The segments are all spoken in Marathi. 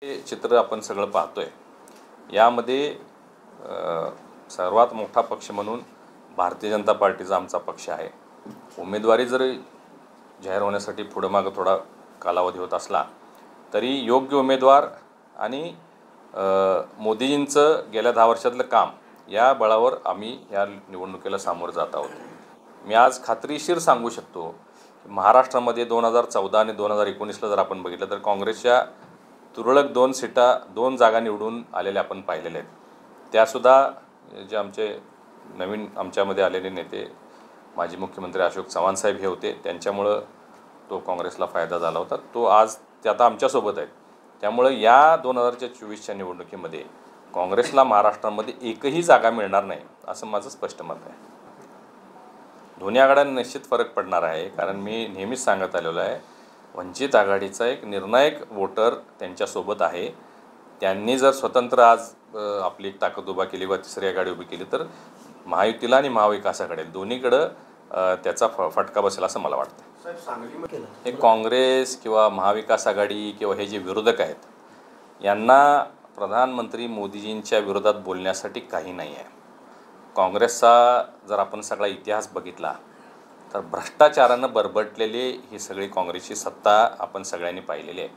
हे चित्र आपण सगळं पाहतोय। यामध्ये सर्वात मोठा पक्ष म्हणून भारतीय जनता पार्टीचा आमचा पक्ष आहे। उमेदवारी जर जाहीर होण्यासाठी पुढे मागे थोडा कालावधी होत असला तरी योग्य उमेदवार आणि मोदीजींचं गेल्या 10 वर्षातलं काम या बळावर आम्ही या निवडणुकीला सामोरं जात आहोत। मी आज खात्रीशीर सांगू शकतो की महाराष्ट्रामध्ये 2014 आणि 2019ला जर आपण बघितलं तर काँग्रेसच्या तुरळक 2 जागा निवडून आलेल्या आपण पाहिलेल्या आहेत। त्यासुद्धा जे आमचे नवीन आमच्यामध्ये आलेले नेते माजी मुख्यमंत्री अशोक चव्हाण साहेब हे होते, त्यांच्यामुळं तो काँग्रेसला फायदा झाला होता। तो आज ते आता आमच्यासोबत आहेत। त्यामुळे या 2024च्या निवडणुकीमध्ये काँग्रेसला महाराष्ट्रामध्ये एकही जागा मिळणार नाही असं माझं स्पष्ट मत आहे। दोन्ही आघाड्यांना निश्चित फरक पडणार आहे, कारण मी नेहमीच सांगत आलेलो आहे वंचित आघाडीचा एक निर्णायक वोटर त्यांच्यासोबत आहे। त्यांनी जर स्वतंत्र आज आपली एक ताकद उभा केली व तिसरी आघाडी उभी केली तर महायुतीला आणि महाविकास आघाडी दोन्हीकडे त्याचा फटका बसेल असं मला वाटतं। हे काँग्रेस किंवा महाविकास आघाडी किंवा हे जे विरोधक आहेत यांना प्रधानमंत्री मोदीजींच्या विरोधात बोलण्यासाठी काही नाही आहे। काँग्रेसचा जर आपण सगळा इतिहास बघितला तर भ्रष्टाचारानं बरबटलेली ही सगळी काँग्रेसची सत्ता आपण सगळ्यांनी पाहिलेली आहे।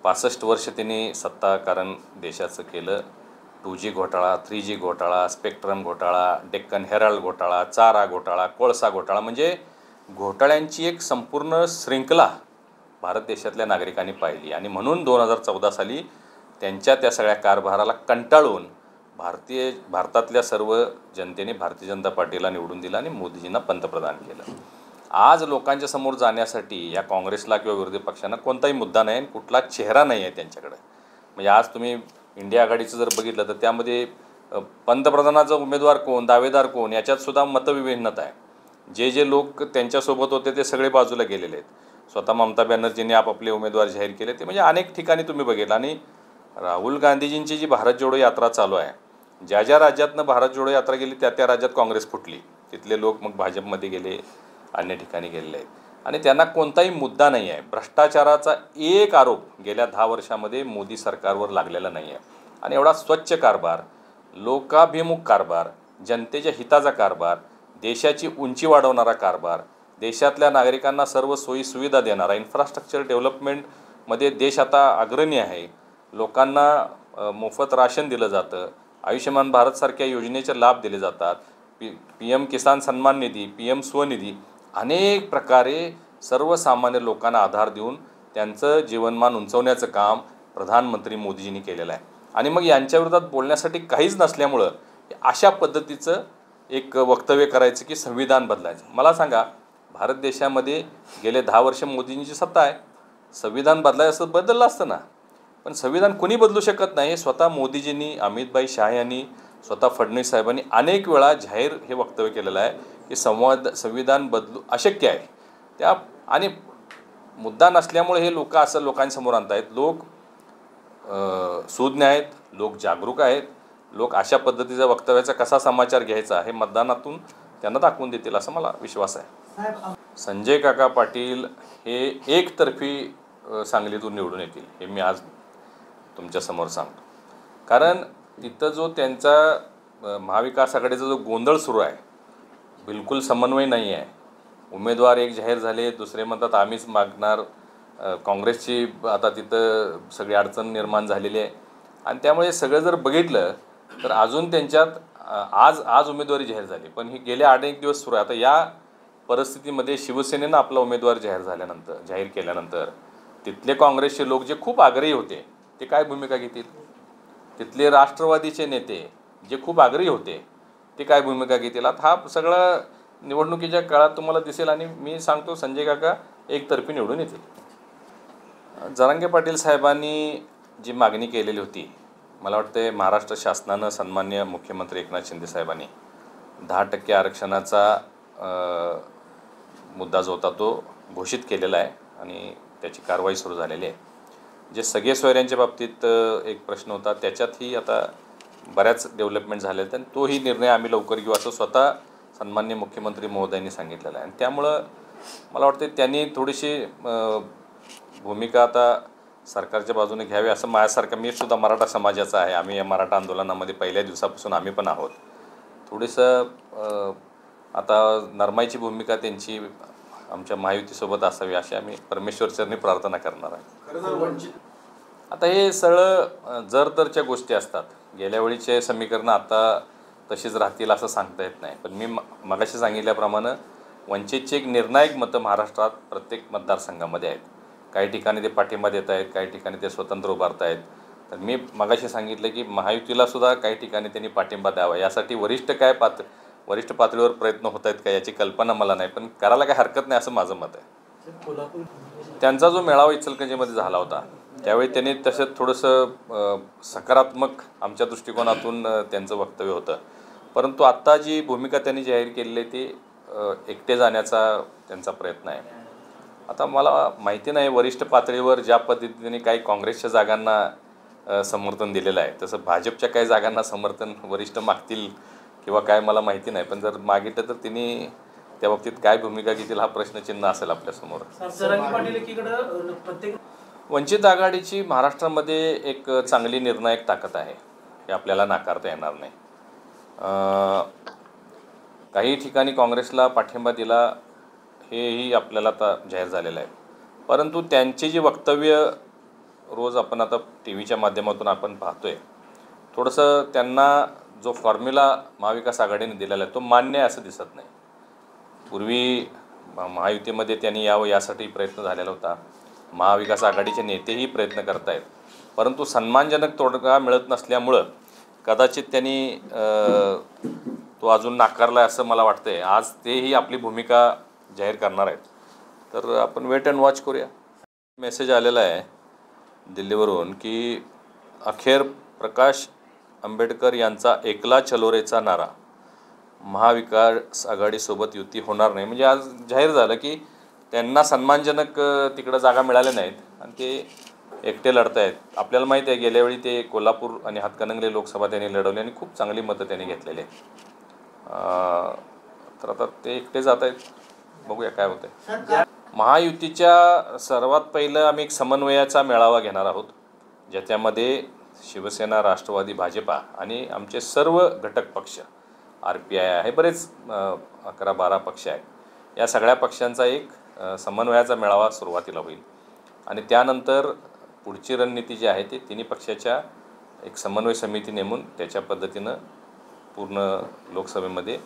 65 वर्ष त्यांनी सत्ताकारण देशाचं केलं। 2G घोटाळा, 3G घोटाळा, स्पेक्ट्रम घोटाळा, डेक्कन हेराल्ड घोटाळा, चारा घोटाळा, कोळसा घोटाळा, म्हणजे घोटाळ्यांची एक संपूर्ण शृंखला भारत देशातल्या नागरिकांनी पाहिली। आणि म्हणून 2014 साली त्यांच्या त्या सगळ्या कारभाराला कंटाळून भारतातल्या सर्व जनतेने भारतीय जनता पार्टीला निवडून दिलं आणि मोदीजींना पंतप्रधान केलं। आज लोकांच्या समोर जाण्यासाठी या काँग्रेसला किंवा विरोधी पक्षांना कोणताही मुद्दा नाही, कुठला चेहरा नाही आहे त्यांच्याकडे। म्हणजे आज तुम्ही इंडिया आघाडीचं जर बघितलं तर त्यामध्ये पंतप्रधानाचा उमेदवार कोण, दावेदार कोण याच्यात सुद्धा मतविभिन्नता आहे। जे लोक त्यांच्यासोबत होते ते सगळे बाजूला गेलेले आहेत। स्वतः ममता बॅनर्जींनी आपापले उमेदवार जाहीर केले ते म्हणजे अनेक ठिकाणी तुम्ही बघितलं। आणि राहुल गांधीजींची जी भारत जोडो यात्रा चालू आहे, ज्या राज्यातनं भारत जोडो यात्रा गेली त्या राज्यात काँग्रेस फुटली, तिथले लोक मग भाजपमध्ये गेले, अन्य ठिकाणी गेलेले आहेत आणि त्यांना कोणताही मुद्दा नाही आहे। भ्रष्टाचाराचा एक आरोप गेल्या 10 वर्षामध्ये मोदी सरकारवर लागलेला नाही आहे। आणि एवढा स्वच्छ कारभार, लोकाभिमुख कारभार, जनतेच्या हिताचा कारभार, देशाची उंची वाढवणारा कारभार, देशातल्या नागरिकांना सर्व सोयी सुविधा देणारा, इन्फ्रास्ट्रक्चर डेव्हलपमेंटमध्ये देश आता अग्रणी आहे। लोकांना मोफत राशन दिलं जातं, आयुष्यमान भारतसारख्या योजनेचे लाभ दिले जातात, PM किसान सन्मान निधी, PM स्वनिधी, अनेक प्रकारे सर्वसामान्य लोकांना आधार देऊन त्यांचं जीवनमान उंचवण्याचं काम प्रधानमंत्री मोदीजींनी केलेलं आहे। आणि मग यांच्याविरोधात बोलण्यासाठी काहीच नसल्यामुळं अशा पद्धतीचं एक वक्तव्य करायचं की संविधान बदलायचं। मला सांगा, भारत देशामध्ये गेले 10 वर्ष मोदींची सत्ता आहे, संविधान बदलायचं असं बदललं असतं ना, पण संविधान कोणी बदलू शकत नाही। स्वतः मोदीजींनी, अमित शाह यांनी, स्वतः फडणवीस साहेबांनी अनेक वेळा जाहीर हे वक्तव्य केलेलं आहे की संविधान बदलू अशक्य आहे। आणि मुद्दा नसल्यामुळे हे लोक असं लोकांसमोर आणत आहेत। लोक सुज्ञ आहेत, लोक जागरूक आहेत, लोक अशा पद्धतीच्या वक्तव्याचा कसा समाचार घ्यायचा हे मतदानातून त्यांना दाखवून देतील असं मला विश्वास आहे। संजय काका पाटील हे एकतर्फी सांगलीतून निवडून येतील हे मी आज तुमच्यासमोर सांगतो। कारण तिथं जो त्यांचा महाविकास आघाडीचा जो गोंधळ सुरू आहे, बिलकुल समन्वय नाही आहे। उमेदवार एक जाहीर झाले, दुसरे म्हणतात आम्हीच मागणार, काँग्रेसची आता तिथं सगळी अडचण निर्माण झालेली आहे। आणि त्यामुळे सगळं जर बघितलं तर अजून त्यांच्यात आज उमेदवारी जाहीर झाली, पण ही गेले 8 दिवस सुरू आहे। आता या परिस्थितीमध्ये शिवसेनेनं आपला उमेदवार जाहीर केल्यानंतर तिथले काँग्रेसचे लोक जे खूप आग्रही होते ते काय भूमिका घेतील? तिथले राष्ट्रवादीचे नेते जे खूप आग्रही होते ते काय भूमिका घेतील? आता हा सगळा निवडणुकीच्या काळात तुम्हाला दिसेल। आणि मी सांगतो संजय काका एकतर्फी निवडून येतील। जरांगे पाटील साहेबांनी जी मागणी केलेली होती, मला वाटते महाराष्ट्र शासनानं सन्माननीय मुख्यमंत्री एकनाथ शिंदे साहेबांनी 10% आरक्षणाचा मुद्दा जो होता तो घोषित केलेला आहे आणि त्याची कारवाई सुरू झालेली आहे। जे सगळे सोयऱ्यांच्या बाबतीत एक प्रश्न होता त्याच्यातही आता बऱ्याच डेव्हलपमेंट झाले आहेत आणि तोही निर्णय आम्ही लवकर घेऊ असं स्वतः सन्माननीय मुख्यमंत्री महोदयांनी सांगितलेलं आहे। आणि त्यामुळं मला वाटतं त्यांनी थोडीशी भूमिका आता सरकारच्या बाजूने घ्यावे असं माझ्यासारखं, मी सुद्धा मराठा समाजाचा आहे, आम्ही या मराठा आंदोलनामध्ये पहिल्या दिवसापासून आम्ही पण आहोत. थोडंसं आता नरमाईची भूमिका त्यांची आमच्या महायुतीसोबत असावी अशी आम्ही परमेश्वरचरणी प्रार्थना करणार आहे. आता हे सगळं जर तरच्या गोष्टी असतात. गेल्या वेळीचे समीकरणं आता तशीच राहतील असं सांगता येत नाही. पण मी मगाशी सांगितल्याप्रमाणे वंचितचे एक निर्णायक मतं महाराष्ट्रात प्रत्येक मतदारसंघामध्ये आहेत. काही ठिकाणी ते पाठिंबा देत आहेत, काही ठिकाणी ते स्वतंत्र उभारत आहेत. तर मी मगाशी सांगितलं की महायुतीलासुद्धा काही ठिकाणी त्यांनी पाठिंबा द्यावा. यासाठी वरिष्ठ पातळीवर प्रयत्न होत आहेत का याची कल्पना मला नाही, पण करायला काही हरकत नाही असं माझं मत आहे. त्यांचा जो मेळावा इचलकरंजीमध्ये झाला होता त्यावेळी त्यांनी तसं थोडंसं सकारात्मक आमच्या दृष्टिकोनातून त्यांचं वक्तव्य होतं. परंतु आत्ता जी भूमिका त्यांनी जाहीर केलेली आहे ती एकटे जाण्याचा त्यांचा प्रयत्न आहे. आता मला माहिती नाही वरिष्ठ पातळीवर ज्या पद्धतीने काही काँग्रेसच्या जागांना समर्थन दिलेलं आहे तसं भाजपच्या काही जागांना समर्थन वरिष्ठ मागतील किंवा काय मला माहिती नाही. पण जर मागितलं तर त्यांनी त्या बाबतीत काय भूमिका घेतील हा प्रश्नचिन्ह असेल आपल्यासमोर. वंचित आघाडीची महाराष्ट्रामध्ये एक चांगली निर्णायक ताकद आहे हे आपल्याला नाकारता येणार नाही. काही ठिकाणी काँग्रेसला पाठिंबा दिला हेही आपल्याला आता जाहीर झालेलं आहे. परंतु त्यांची जी वक्तव्य रोज आपण आता टी व्हीच्या माध्यमातून आपण पाहतोय, थोडंसं त्यांना जो फॉर्म्युला महाविकास आघाडीने दिलेला आहे तो मान्य आहे असं दिसत नाही. पूर्वी महायुतीमध्ये त्यांनी यावं यासाठी प्रयत्न झालेला होता. महाविकास आघाडीचे नेतेही प्रयत्न करत आहेत. परंतु सन्मानजनक तोडगा मिळत नसल्यामुळं कदाचित त्यांनी तो अजून नाकारला आहे असं मला वाटतं आहे. आज तेही आपली भूमिका जाहीर करणार आहेत. तर आपण वेट अँड वॉच करूया. मेसेज आलेला आहे दिल्लीवरून की अखेर प्रकाश आंबेडकर यांचा एकला चलोरेचा नारा, महाविकास आघाडीसोबत युती होणार नाही. म्हणजे आज जाहीर झालं की त्यांना सन्मानजनक तिकडं जागा मिळाल्या नाहीत आणि ते एकटे लढत आहेत. आपल्याला माहीत आहे गेल्यावेळी ते कोल्हापूर आणि हातकणंगले लोकसभा त्यांनी लढवली आणि खूप चांगली मतं त्यांनी घेतलेली आहेत. तर आता ते एकटे जात आहेत, बघूया काय होतं. महायुतीच्या सर्वात पहिलं आम्ही एक समन्वयाचा मेळावा घेणार आहोत ज्याच्यामध्ये शिवसेना, राष्ट्रवादी, भाजपा आणि आमचे सर्व घटक पक्ष, RPI आहे, बरेच 11-12 पक्ष आहेत. या सगळ्या पक्षांचा एक समन्वयाचा मेळावा सुरुवातीला होईल आणि त्यानंतर पुढची रणनीती जी आहे ते तिन्ही पक्षाच्या एक समन्वय समिती नेमून त्याच्या पद्धतीनं पूर्ण लोकसभेमध्ये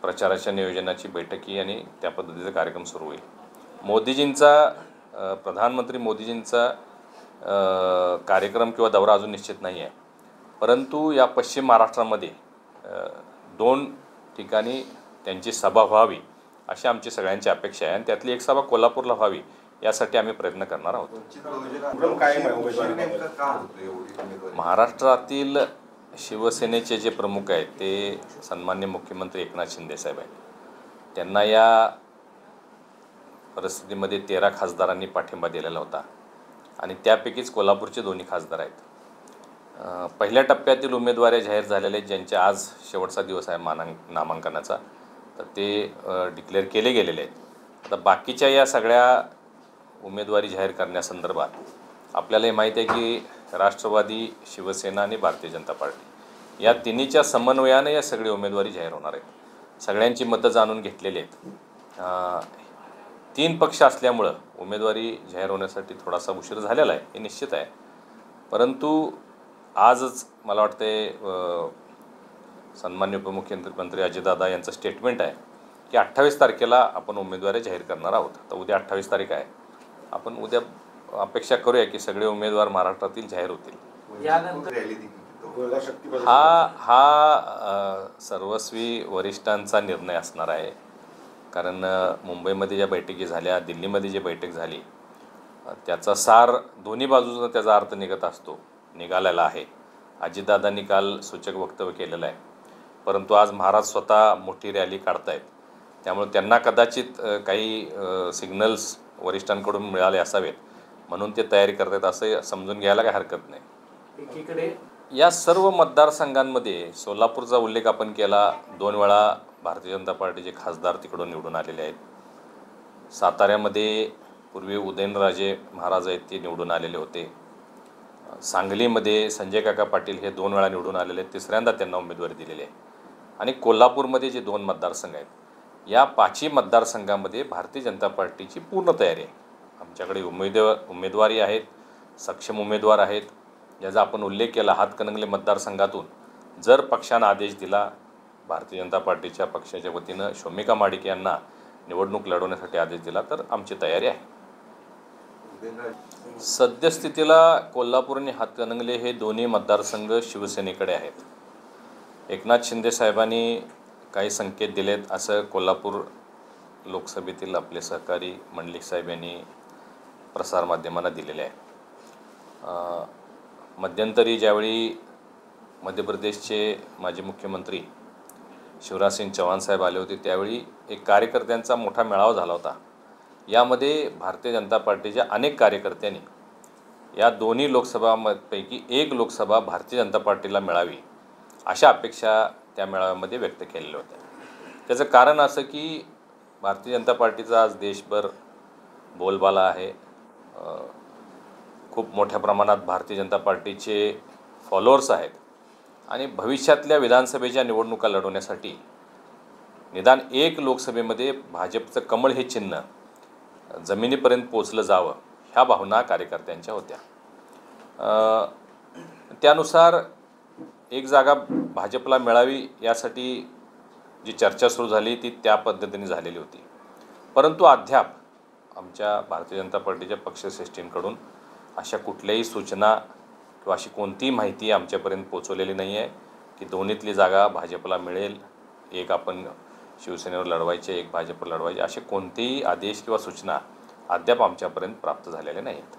प्रचाराच्या नियोजनाची बैठकी आणि त्या पद्धतीचा कार्यक्रम सुरू होईल. प्रधानमंत्री मोदीजींचा कार्यक्रम किंवा दौरा अजून निश्चित नाही आहे. परंतु या पश्चिम महाराष्ट्रामध्ये 2 ठिकाणी त्यांची सभा व्हावी अशी आमची सगळ्यांची अपेक्षा आहे आणि त्यातली एक सभा कोल्हापूरला व्हावी यासाठी आम्ही प्रयत्न करणार आहोत. महाराष्ट्रातील शिवसेनेचे जे प्रमुख आहेत ते सन्माननीय मुख्यमंत्री एकनाथ शिंदे साहेब आहेत. त्यांना या परिस्थितीमध्ये 13 खासदारांनी पाठिंबा दिलेला होता आणि त्यापैकीच कोल्हापूरचे 2 खासदार आहेत. पहिल्या टप्प्यातील उमेदवारी जाहीर झालेले ज्यांचे आज शेवटचा दिवस आहे नामांकनाचा, तर ते डिक्लेअर केले गेलेले आहेत. आता बाकीच्या या सगळ्या उमेदवारी जाहीर करण्यासंदर्भात आपल्याला हे माहीत आहे की राष्ट्रवादी, शिवसेना आणि भारतीय जनता पार्टी या तिन्हीच्या समन्वयाने या सगळी उमेदवारी जाहीर होणार आहेत. सगळ्यांची मतं जाणून घेतलेली आहेत. 3 पक्ष असल्यामुळं उमेदवारी जाहीर होण्यासाठी थोडासा उशीर झालेला आहे हे निश्चित आहे. परंतु आजच मला वाटते सन्माननीय उपमुख्यमंत्री अजितदादा यांचं स्टेटमेंट आहे की 28 तारखेला आपण उमेदवारी जाहीर करणार आहोत. तर उद्या 28 तारीख आहे. आपण उद्या अपेक्षा करूया की सगळे उमेदवार महाराष्ट्रातील जाहीर होतील. हा सर्वस्वी वरिष्ठांचा निर्णय असणार आहे. कारण मुंबईमध्ये ज्या बैठकी झाल्या, दिल्लीमध्ये जी बैठक झाली त्याचा सार दोन्ही बाजूचा त्याचा अर्थ निघालेला आहे. अजितदादांनी काल सूचक वक्तव्य केलेलं आहे. परंतु आज महाराज स्वतः मोठी रॅली काढतायत त्यामुळे त्यांना कदाचित काही सिग्नल्स वरिष्ठांकडून मिळाले असावेत म्हणून ते तयारी करतात असं समजून घ्यायला काही हरकत नाही. एकीकडे या सर्व मतदारसंघांमध्ये सोलापूरचा उल्लेख आपण केला, 2 वेळा भारतीय जनता पार्टीचे खासदार तिकडून निवडून आलेले आहेत. साताऱ्यामध्ये पूर्वी उदयनराजे महाराज आहेत ते निवडून आलेले होते. सांगलीमध्ये संजय काका पाटील हे 2 वेळा निवडून आलेले आहेत, तिसऱ्यांदा त्यांना उमेदवारी दिलेली आहे. आणि कोल्हापूरमध्ये जे 2 मतदारसंघ आहेत, या 5ही मतदारसंघामध्ये भारतीय जनता पार्टीची पूर्ण तयारी आहे. आमच्याकडे उमेदवारी आहेत, सक्षम उमेदवार आहेत. ज्याचा आपण उल्लेख केला, हातकणंगले मतदारसंघातून जर पक्षानं आदेश दिला, भारतीय जनता पार्टीच्या पक्षाच्या वतीनं शोमिका माडिक यांना निवडणूक लढवण्यासाठी आदेश दिला, तर आमची तयारी आहे. सद्यस्थितीला कोल्हापूर आणि हातकणंगले हे दोन्ही मतदारसंघ शिवसेनेकडे आहेत. एकनाथ शिंदे साहेबांनी काही संकेत दिलेत असं कोल्हापूर लोकसभेतील आपले सहकारी मंडलिक साहेब यांनी प्रसारमाध्यमांना दिलेले आहे. मध्यंतरी ज्यावेळी मध्य प्रदेशचे माजी मुख्यमंत्री शिवराजसिंग चौहान साहेब आले होते, त्यावेळी एक कार्यकर्त्यांचा मोठा मेळावा झाला होता. यामध्ये भारतीय जनता पार्टीच्या अनेक कार्यकर्त्यांनी या दोन्ही लोकसभापैकी एक लोकसभा भारतीय जनता पार्टीला मिळावी अशा अपेक्षा त्या मेळाव्यामध्ये व्यक्त केलेल्या होत्या. त्याचं कारण असं की भारतीय जनता पार्टीचा आज देशभर बोलबाला आहे. खूप मोठ्या प्रमाणात भारतीय जनता पार्टीचे फॉलोअर्स आहेत आणि भविष्यातल्या विधानसभेच्या निवडणुका लढवण्यासाठी निदान एक लोकसभेमध्ये भाजपचं कमळ हे चिन्ह जमिनीपर्यंत पोचलं जावं ह्या भावना कार्यकर्त्यांच्या होत्या. त्यानुसार एक जागा भाजपला मिळावी यासाठी जी चर्चा सुरू झाली ती त्या पद्धतीने झालेली होती. परंतु अद्याप आमच्या भारतीय जनता पार्टीच्या पक्षश्रेष्ठींकडून अशा कुठल्याही सूचना किंवा अशी कोणतीही माहिती आमच्यापर्यंत पोचवलेली नाही आहे की दोन्हीतली जागा भाजपला मिळेल, एक आपण शिवसेनेवर लढवायचे, एक भाजपवर लढवायचे, असे कोणतेही आदेश किंवा सूचना अद्याप आमच्यापर्यंत प्राप्त झालेले नाहीत.